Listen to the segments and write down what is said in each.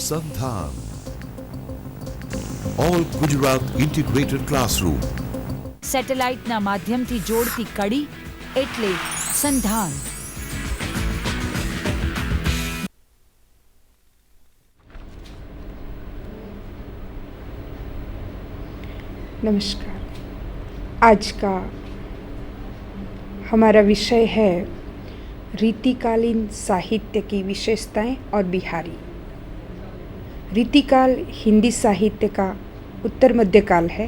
સંધાન all Gujarat integrated classroom સેટેલાઇટના માધ્યમથી જોડતી કડી એટલે સંધાન. नमस्कार. आज का हमारा विषय है रीतिकालीन साहित्य की विशेषताएं और बिहारी. रीतिकाल हिंदी साहित्य का उत्तर मध्य काल है.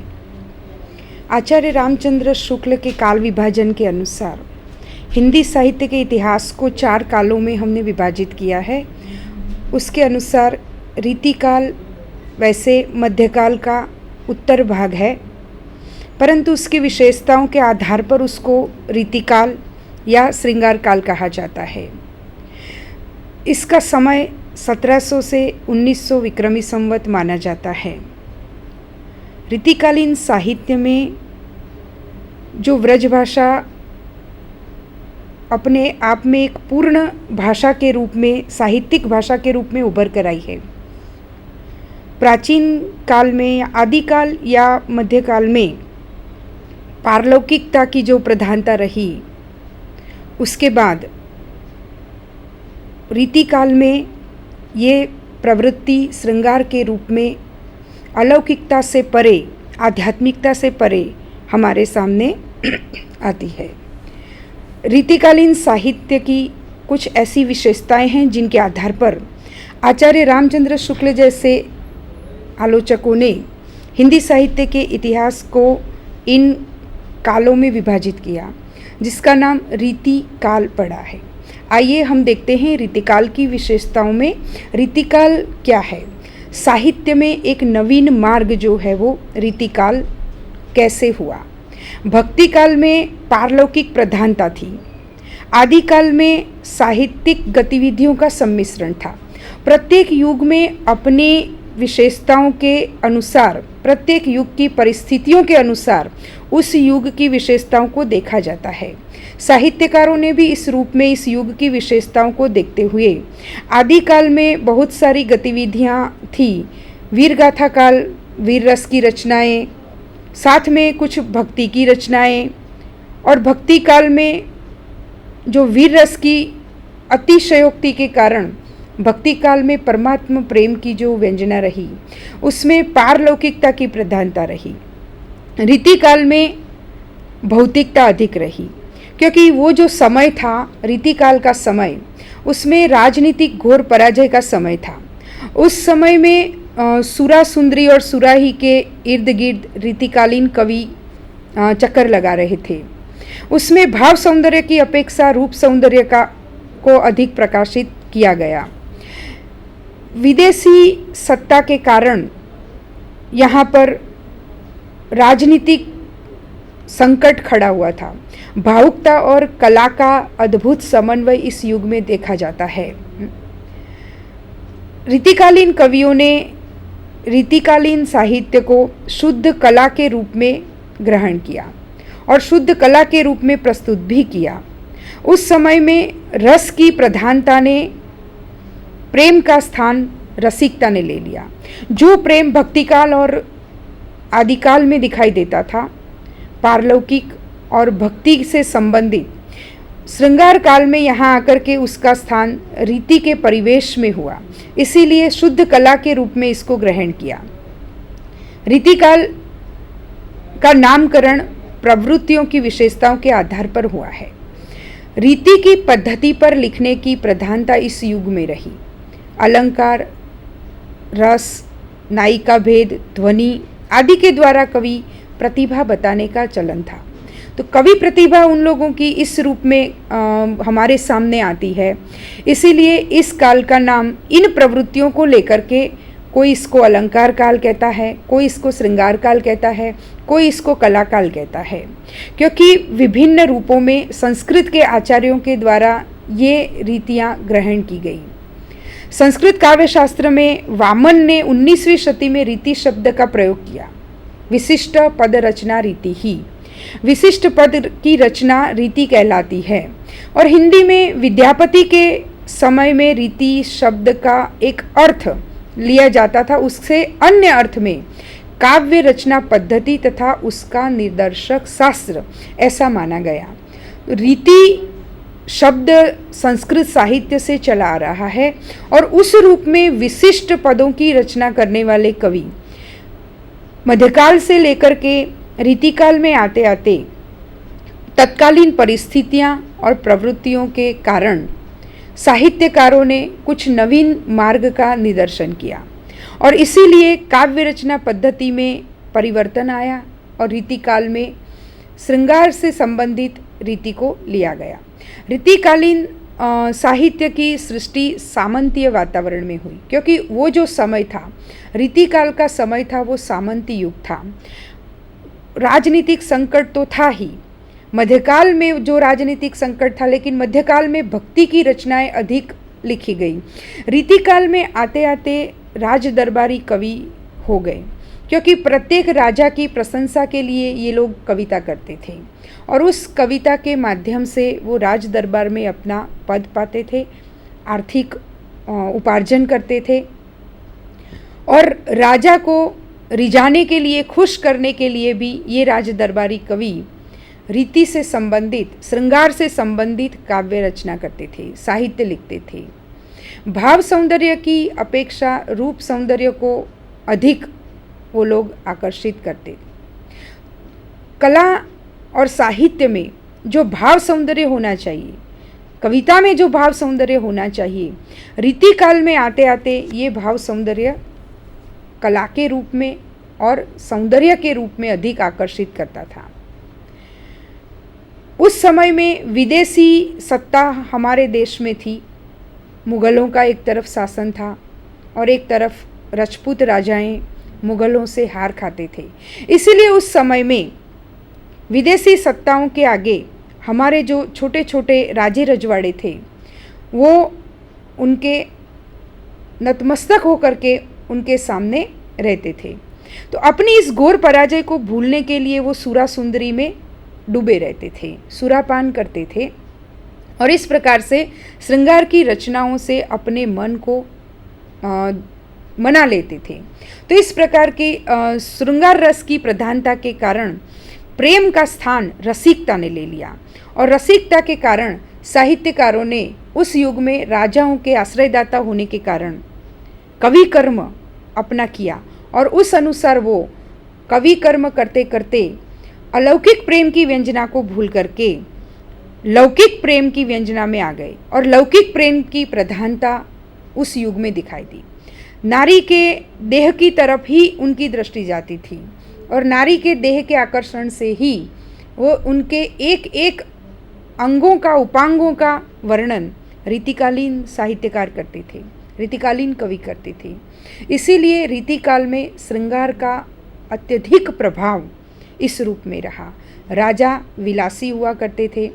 आचार्य रामचंद्र शुक्ल के काल विभाजन के अनुसार हिंदी साहित्य के इतिहास को 4 कालों में हमने विभाजित किया है. उसके अनुसार रीतिकाल वैसे मध्यकाल का उत्तर भाग है, परंतु उसकी विशेषताओं के आधार पर उसको रीतिकाल या श्रृंगार काल कहा जाता है. इसका समय 1700 से 1900 विक्रमी संवत माना जाता है. रीतिकालीन साहित्य में जो व्रज भाषा अपने आप में एक पूर्ण भाषा के रूप में, साहित्यिक भाषा के रूप में उभर कर आई है. प्राचीन काल में, आदिकाल या मध्यकाल में पारलौकिकता की जो प्रधानता रही, उसके बाद रीतिकाल में ये प्रवृत्ति श्रृंगार के रूप में अलौकिकता से परे, आध्यात्मिकता से परे हमारे सामने आती है. रीतिकालीन साहित्य की कुछ ऐसी विशेषताएं हैं जिनके आधार पर आचार्य रामचंद्र शुक्ल जैसे आलोचकों ने हिंदी साहित्य के इतिहास को इन कालों में विभाजित किया, जिसका नाम रीतिकाल पड़ा है. आइए हम देखते हैं रीतिकाल की विशेषताओं में. रीतिकाल क्या है? साहित्य में एक नवीन मार्ग जो है वो रीतिकाल कैसे हुआ. भक्ति काल में पारलौकिक प्रधानता थी. आदिकाल में साहित्यिक गतिविधियों का सम्मिश्रण था. प्रत्येक युग में अपने विशेषताओं के अनुसार, प्रत्येक युग की परिस्थितियों के अनुसार उस युग की विशेषताओं को देखा जाता है. साहित्यकारों ने भी इस रूप में इस युग की विशेषताओं को देखते हुए आदिकाल में बहुत सारी गतिविधियां थी. वीरगाथा काल, वीर रस की रचनाएं, साथ में कुछ भक्ति की रचनाएं, और भक्ति काल में जो वीर रस की अतिशयोक्ति के कारण भक्ति काल में परमात्मा प्रेम की जो व्यंजना रही, उसमें पारलौकिकता की प्रधानता रही. रीतिकाल में भौतिकता अधिक रही, क्योंकि वो जो समय था, रीतिकाल का समय, उसमें राजनीतिक घोर पराजय का समय था. उस समय में सुरा सुंदरी और सुराही के इर्द गिर्द रीतिकालीन कवि चक्कर लगा रहे थे. उसमें भाव सौंदर्य की अपेक्षा रूप सौंदर्य को अधिक प्रकाशित किया गया. विदेशी सत्ता के कारण यहाँ पर राजनीतिक संकट खड़ा हुआ था. भावुकता और कला का अद्भुत समन्वय इस युग में देखा जाता है. रीतिकालीन कवियों ने रीतिकालीन साहित्य को शुद्ध कला के रूप में ग्रहण किया और शुद्ध कला के रूप में प्रस्तुत भी किया. उस समय में रस की प्रधानता ने प्रेम का स्थान रसिकता ने ले लिया. जो प्रेम भक्तिकाल और आदिकाल में दिखाई देता था, पारलौकिक और भक्ति से संबंधित, श्रृंगार काल में यहाँ आकर के उसका स्थान रीति के परिवेश में हुआ. इसीलिए शुद्ध कला के रूप में इसको ग्रहण किया. रीतिकाल का नामकरण प्रवृत्तियों की विशेषताओं के आधार पर हुआ है. रीति की पद्धति पर लिखने की प्रधानता इस युग में रही. अलंकार, रस, नायिका भेद, ध्वनि आदि के द्वारा कवि प्रतिभा बताने का चलन था. तो कवि प्रतिभा उन लोगों की इस रूप में हमारे सामने आती है. इसीलिए इस काल का नाम इन प्रवृत्तियों को लेकर के, कोई इसको अलंकार काल कहता है, कोई इसको श्रृंगार काल कहता है, कोई इसको कला काल कहता है, क्योंकि विभिन्न रूपों में संस्कृत के आचार्यों के द्वारा ये रीतियाँ ग्रहण की गई. संस्कृत काव्य शास्त्र में वामन ने 19वीं शती में रीति शब्द का प्रयोग किया. विशिष्ट पद रचना रीति ही, विशिष्ट पद की रचना रीति कहलाती है. और हिंदी में विद्यापति के समय में रीति शब्द का एक अर्थ लिया जाता था, उससे अन्य अर्थ में काव्य रचना पद्धति तथा उसका निदर्शक शास्त्र ऐसा माना गया। रीति शब्द संस्कृत साहित्य से चला आ रहा है और उस रूप में विशिष्ट पदों की रचना करने वाले कवि मध्यकाल से लेकर के रीतिकाल में आते आते तत्कालीन परिस्थितियां और प्रवृत्तियों के कारण साहित्यकारों ने कुछ नवीन मार्ग का निदर्शन किया और इसीलिए काव्य रचना पद्धति में परिवर्तन आया और रीतिकाल में श्रृंगार से संबंधित रीति को लिया गया। रीतिकालीन साहित्य की सृष्टि सामंतीय वातावरण में हुई, क्योंकि वो जो समय था, रीतिकाल का समय था, वो सामंती युग था। राजनीतिक संकट तो था ही, मध्यकाल में जो राजनीतिक संकट था, लेकिन मध्यकाल में भक्ति की रचनाएं अधिक लिखी गई। रीतिकाल में आते आते राज दरबारी कवि हो गए, क्योंकि प्रत्येक राजा की प्रशंसा के लिए ये लोग कविता करते थे और उस कविता के माध्यम से वो राज दरबार में अपना पद पाते थे, आर्थिक उपार्जन करते थे और राजा को रिझाने के लिए, खुश करने के लिए भी ये राज दरबारी कवि रीति से संबंधित, श्रृंगार से संबंधित काव्य रचना करते थे, साहित्य लिखते थे। भाव सौंदर्य की अपेक्षा रूप सौंदर्य को अधिक वो लोग आकर्षित करते थे। कला और साहित्य में जो भाव सौंदर्य होना चाहिए, कविता में जो भाव सौंदर्य होना चाहिए, रीतिकाल में आते आते ये भाव सौंदर्य कला के रूप में और सौंदर्य के रूप में अधिक आकर्षित करता था। उस समय में विदेशी सत्ता हमारे देश में थी। मुग़लों का एक तरफ शासन था और एक तरफ राजपूत राजाएं मुग़लों से हार खाते थे। इसीलिए उस समय में विदेशी सत्ताओं के आगे हमारे जो छोटे छोटे राजे रजवाड़े थे, वो उनके नतमस्तक होकर के उनके सामने रहते थे। तो अपनी इस घोर पराजय को भूलने के लिए वो सुरा सुंदरी में डूबे रहते थे, सुरापान करते थे और इस प्रकार से श्रृंगार की रचनाओं से अपने मन को मना लेते थे। तो इस प्रकार के श्रृंगार रस की प्रधानता के कारण प्रेम का स्थान रसिकता ने ले लिया और रसिकता के कारण साहित्यकारों ने उस युग में राजाओं के आश्रयदाता होने के कारण कवि कर्म अपना किया और उस अनुसार वो कवि कर्म करते करते अलौकिक प्रेम की व्यंजना को भूल करके लौकिक प्रेम की व्यंजना में आ गए और लौकिक प्रेम की प्रधानता उस युग में दिखाई दी। नारी के देह की तरफ ही उनकी दृष्टि जाती थी और नारी के देह के आकर्षण से ही वो उनके एक एक अंगों का, उपांगों का वर्णन रीतिकालीन साहित्यकार करते थे, रीतिकालीन कवि करते थे। इसीलिए रीतिकाल में श्रृंगार का अत्यधिक प्रभाव इस रूप में रहा। राजा विलासी हुआ करते थे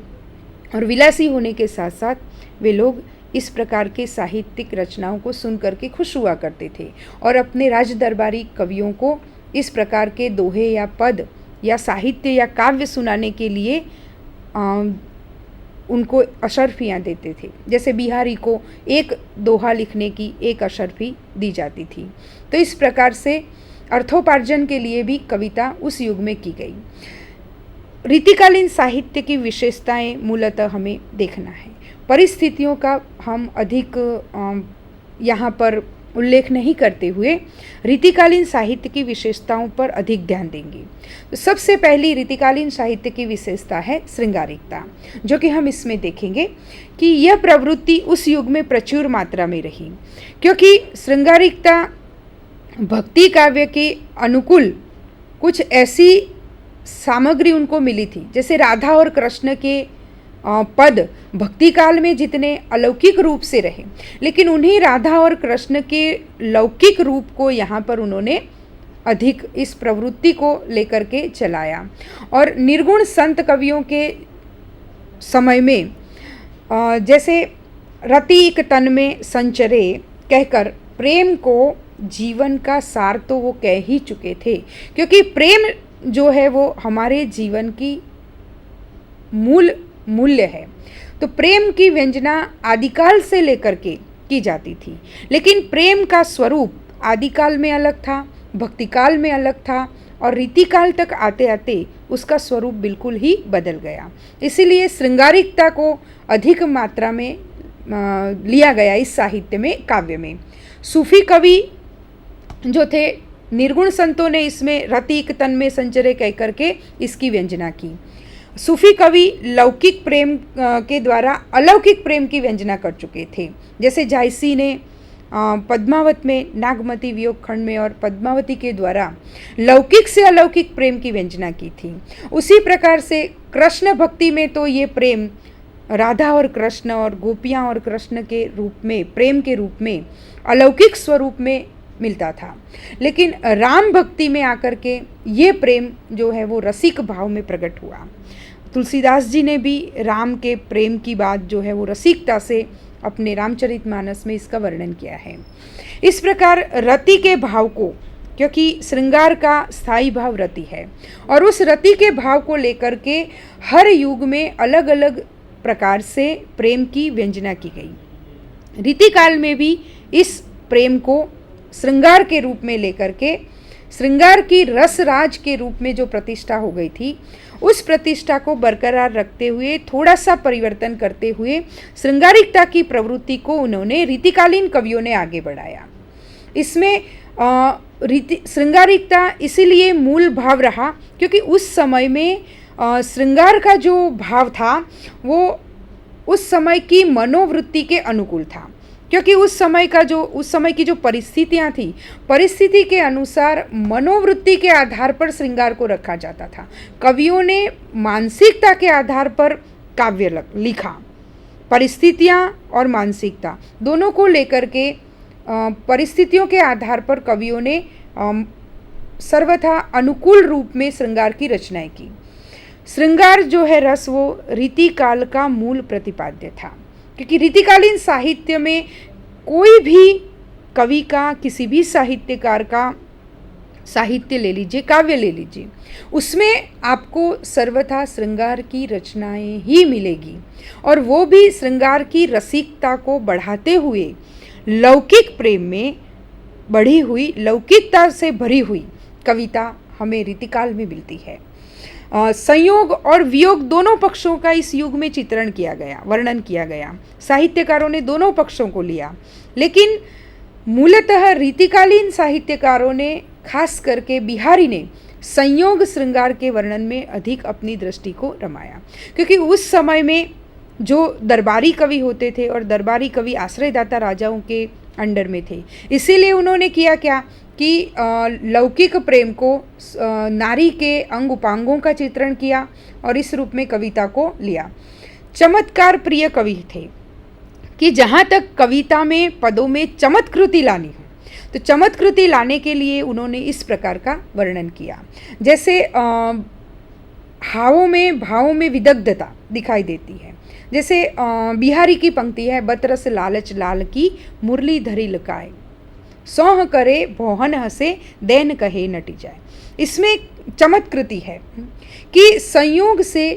और विलासी होने के साथ साथ वे लोग इस प्रकार के साहित्यिक रचनाओं को सुन करके खुश हुआ करते थे और अपने राज दरबारी कवियों को इस प्रकार के दोहे या पद या साहित्य या काव्य सुनाने के लिए उनको अशर्फियाँ देते थे। जैसे बिहारी को एक दोहा लिखने की एक अशर्फी दी जाती थी। तो इस प्रकार से अर्थोपार्जन के लिए भी कविता उस युग में की गई। रीतिकालीन साहित्य की विशेषताएं मूलतः हमें देखना है। परिस्थितियों का हम अधिक यहाँ पर उल्लेख नहीं करते हुए रीतिकालीन साहित्य की विशेषताओं पर अधिक ध्यान देंगे। तो सबसे पहली रीतिकालीन साहित्य की विशेषता है श्रृंगारिकता, जो कि हम इसमें देखेंगे कि यह प्रवृत्ति उस युग में प्रचुर मात्रा में रही, क्योंकि श्रृंगारिकता भक्ति काव्य के अनुकूल कुछ ऐसी सामग्री उनको मिली थी। जैसे राधा और कृष्ण के पद भक्ति काल में जितने अलौकिक रूप से रहे, लेकिन उन्हीं राधा और कृष्ण के लौकिक रूप को यहाँ पर उन्होंने अधिक इस प्रवृत्ति को लेकर के चलाया। और निर्गुण संत कवियों के समय में जैसे रतिक तन में संचरे कहकर प्रेम को जीवन का सार तो वो कह ही चुके थे, क्योंकि प्रेम जो है वो हमारे जीवन की मूल्य है। तो प्रेम की व्यंजना आदिकाल से लेकर के की जाती थी, लेकिन प्रेम का स्वरूप आदिकाल में अलग था, भक्तिकाल में अलग था और रीतिकाल तक आते आते उसका स्वरूप बिल्कुल ही बदल गया। इसीलिए श्रृंगारिकता को अधिक मात्रा में लिया गया इस साहित्य में, काव्य में। सूफी कवि जो थे, निर्गुण संतों ने इसमें रतिक तन में संचरे कह करके इसकी व्यंजना की। सूफी कवि लौकिक प्रेम के द्वारा अलौकिक प्रेम की व्यंजना कर चुके थे। जैसे जायसी ने पद्मावत में, नागमती वियोग खंड में और पद्मावती के द्वारा लौकिक से अलौकिक प्रेम की व्यंजना की थी। उसी प्रकार से कृष्ण भक्ति में तो ये प्रेम राधा और कृष्ण और गोपियाँ और कृष्ण के रूप में, प्रेम के रूप में, अलौकिक स्वरूप में मिलता था। लेकिन राम भक्ति में आकर के ये प्रेम जो है वो रसिक भाव में प्रकट हुआ। तुलसीदास जी ने भी राम के प्रेम की बात जो है वो रसिकता से अपने रामचरितमानस में इसका वर्णन किया है। इस प्रकार रति के भाव को, क्योंकि श्रृंगार का स्थायी भाव रति है, और उस रति के भाव को लेकर के हर युग में अलग अलग प्रकार से प्रेम की व्यंजना की गई। रीतिकाल में भी इस प्रेम को श्रृंगार के रूप में लेकर के, श्रृंगार की रसराज के रूप में जो प्रतिष्ठा हो गई थी, उस प्रतिष्ठा को बरकरार रखते हुए, थोड़ा सा परिवर्तन करते हुए श्रृंगारिकता की प्रवृत्ति को उन्होंने रीतिकालीन कवियों ने आगे बढ़ाया। इसमें श्रृंगारिकता इसीलिए मूल भाव रहा क्योंकि उस समय में श्रृंगार का जो भाव था वो उस समय की मनोवृत्ति के अनुकूल था, क्योंकि उस समय की जो परिस्थितियाँ थी, परिस्थिति के अनुसार मनोवृत्ति के आधार पर श्रृंगार को रखा जाता था। कवियों ने मानसिकता के आधार पर काव्य लिखा। परिस्थितियाँ और मानसिकता दोनों को लेकर के परिस्थितियों के आधार पर कवियों ने सर्वथा अनुकूल रूप में श्रृंगार की रचनाएं की। श्रृंगार जो है रस, वो रीतिकाल का मूल प्रतिपाद्य था, क्योंकि रीतिकालीन साहित्य में कोई भी कवि का, किसी भी साहित्यकार का साहित्य ले लीजिए, काव्य ले लीजिए, उसमें आपको सर्वथा श्रृंगार की रचनाएं ही मिलेगी, और वो भी श्रृंगार की रसिकता को बढ़ाते हुए लौकिक प्रेम में बढ़ी हुई, लौकिकता से भरी हुई कविता हमें रीतिकाल में मिलती है। संयोग और वियोग दोनों पक्षों का इस युग में चित्रण किया गया, वर्णन किया गया। साहित्यकारों ने दोनों पक्षों को लिया, लेकिन मूलतः रीतिकालीन साहित्यकारों ने, खास करके बिहारी ने, संयोग श्रृंगार के वर्णन में अधिक अपनी दृष्टि को रमाया, क्योंकि उस समय में जो दरबारी कवि होते थे और दरबारी कवि आश्रयदाता राजाओं के अंडर में थे, इसीलिए उन्होंने किया क्या कि लौकिक प्रेम को, नारी के अंग उपांगों का चित्रण किया और इस रूप में कविता को लिया। चमत्कार प्रिय कवि थे कि जहाँ तक कविता में, पदों में चमत्कृति लानी हो, तो चमत्कृति लाने के लिए उन्होंने इस प्रकार का वर्णन किया। जैसे भावों में विदग्धता दिखाई देती है। जैसे बिहारी की पंक्ति है, बतरस लालच लाल की मुरली धरी लकाए, सौह करे भोहन हंसे देन कहे नटी जाए। इसमें चमत्कृति है कि संयोग से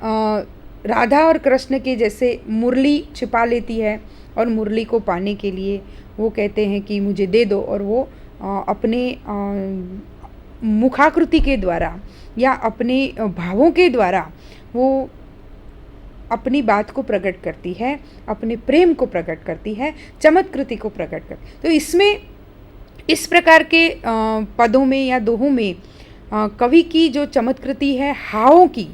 राधा और कृष्ण के जैसे मुरली छिपा लेती है, और मुरली को पाने के लिए वो कहते हैं कि मुझे दे दो, और वो अपने मुखाकृति के द्वारा या अपने भावों के द्वारा वो अपनी बात को प्रकट करती है, अपने प्रेम को प्रकट करती है, चमत्कृति को प्रकट करती है। तो इसमें इस प्रकार के पदों में या दोहों में कवि की जो चमत्कृति है, हावों की,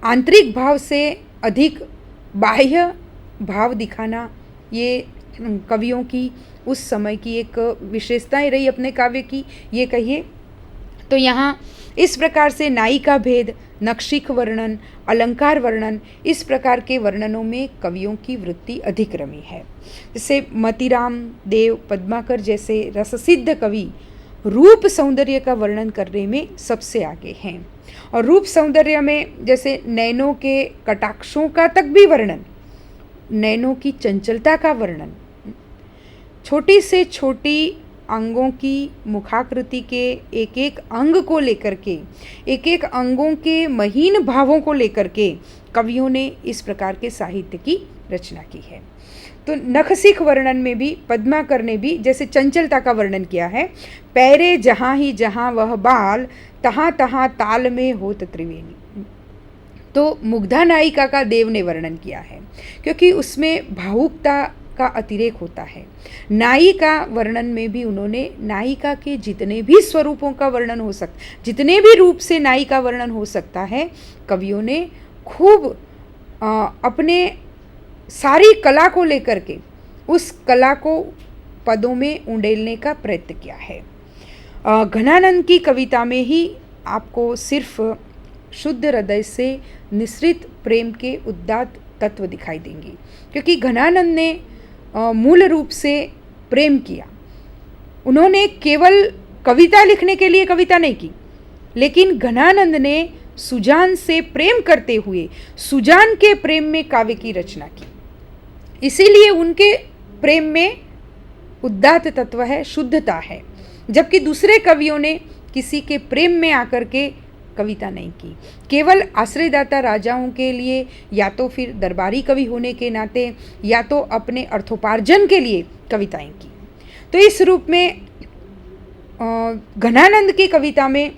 आंतरिक भाव से अधिक बाह्य भाव दिखाना, ये कवियों की उस समय की एक विशेषताएं रही अपने काव्य की, ये कहिए। तो यहाँ इस प्रकार से नायिका भेद, नक्षिक वर्णन, अलंकार वर्णन, इस प्रकार के वर्णनों में कवियों की वृत्ति अधिक रमी है। जैसे मतिराम देव, पद्माकर जैसे रससिद्ध कवि रूप सौंदर्य का वर्णन करने में सबसे आगे हैं, और रूप सौंदर्य में जैसे नैनों के कटाक्षों का तक भी वर्णन, नैनों की चंचलता का वर्णन, छोटी से छोटी अंगों की मुखाकृति के एक एक अंग को लेकर के, एक एक अंगों के महीन भावों को लेकर के कवियों ने इस प्रकार के साहित्य की रचना की है। तो नखसिख वर्णन में भी पद्माकर ने भी जैसे चंचलता का वर्णन किया है, पैरे जहाँ ही जहाँ वह बाल, तहाँ तहाँ ताल में होत त्रिवेणी। तो मुग्धा नायिका का देव ने वर्णन किया है क्योंकि उसमें भावुकता का अतिरेक होता है। नायिका वर्णन में भी उन्होंने नायिका के जितने भी स्वरूपों का वर्णन हो सकता, जितने भी रूप से नायिका वर्णन हो सकता है, कवियों ने खूब अपने सारी कला को लेकर के उस कला को पदों में उंडेलने का प्रयत्न किया है। घनानंद की कविता में ही आपको सिर्फ शुद्ध हृदय से निसृत प्रेम के उदात्त तत्व दिखाई देंगे, क्योंकि घनानंद ने मूल रूप से प्रेम किया। उन्होंने केवल कविता लिखने के लिए कविता नहीं की, लेकिन घनानंद ने सुजान से प्रेम करते हुए सुजान के प्रेम में काव्य की रचना की। इसीलिए उनके प्रेम में उदात्त तत्व है, शुद्धता है, जबकि दूसरे कवियों ने किसी के प्रेम में आकर के कविता नहीं की, केवल आश्रयदाता राजाओं के लिए या तो फिर दरबारी कवि होने के नाते या तो अपने अर्थोपार्जन के लिए कविताएं की। तो इस रूप में घनानंद की कविता में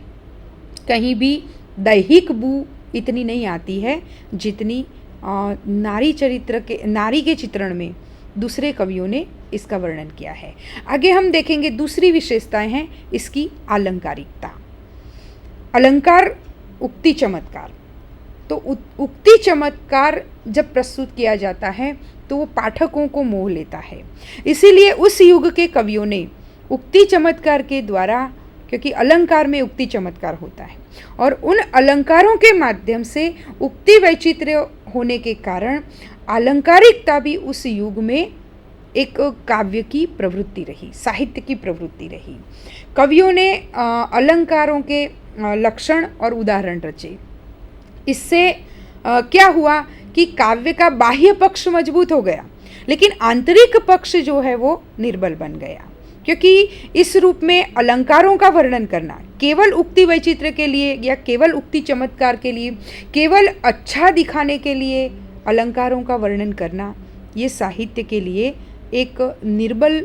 कहीं भी दैहिक बू इतनी नहीं आती है जितनी नारी के चित्रण में दूसरे कवियों ने इसका वर्णन किया है। आगे हम देखेंगे दूसरी विशेषताएं हैं इसकी अलंकारिकता। अलंकार, उक्ति चमत्कार। तो उक्ति चमत्कार जब प्रस्तुत किया जाता है तो वो पाठकों को मोह लेता है। इसीलिए उस युग के कवियों ने उक्ति चमत्कार के द्वारा, क्योंकि अलंकार में उक्ति चमत्कार होता है और उन अलंकारों के माध्यम से उक्ति वैचित्र्य होने के कारण अलंकारिकता भी उस युग में एक काव्य की प्रवृत्ति रही, साहित्य की प्रवृत्ति रही। कवियों ने अलंकारों के लक्षण और उदाहरण रचे। इससे क्या हुआ कि काव्य का बाह्य पक्ष मजबूत हो गया, लेकिन आंतरिक पक्ष जो है वो निर्बल बन गया, क्योंकि इस रूप में अलंकारों का वर्णन करना केवल उक्ति वैचित्र्य के लिए या केवल उक्ति चमत्कार के लिए, केवल अच्छा दिखाने के लिए अलंकारों का वर्णन करना, ये साहित्य के लिए एक निर्बल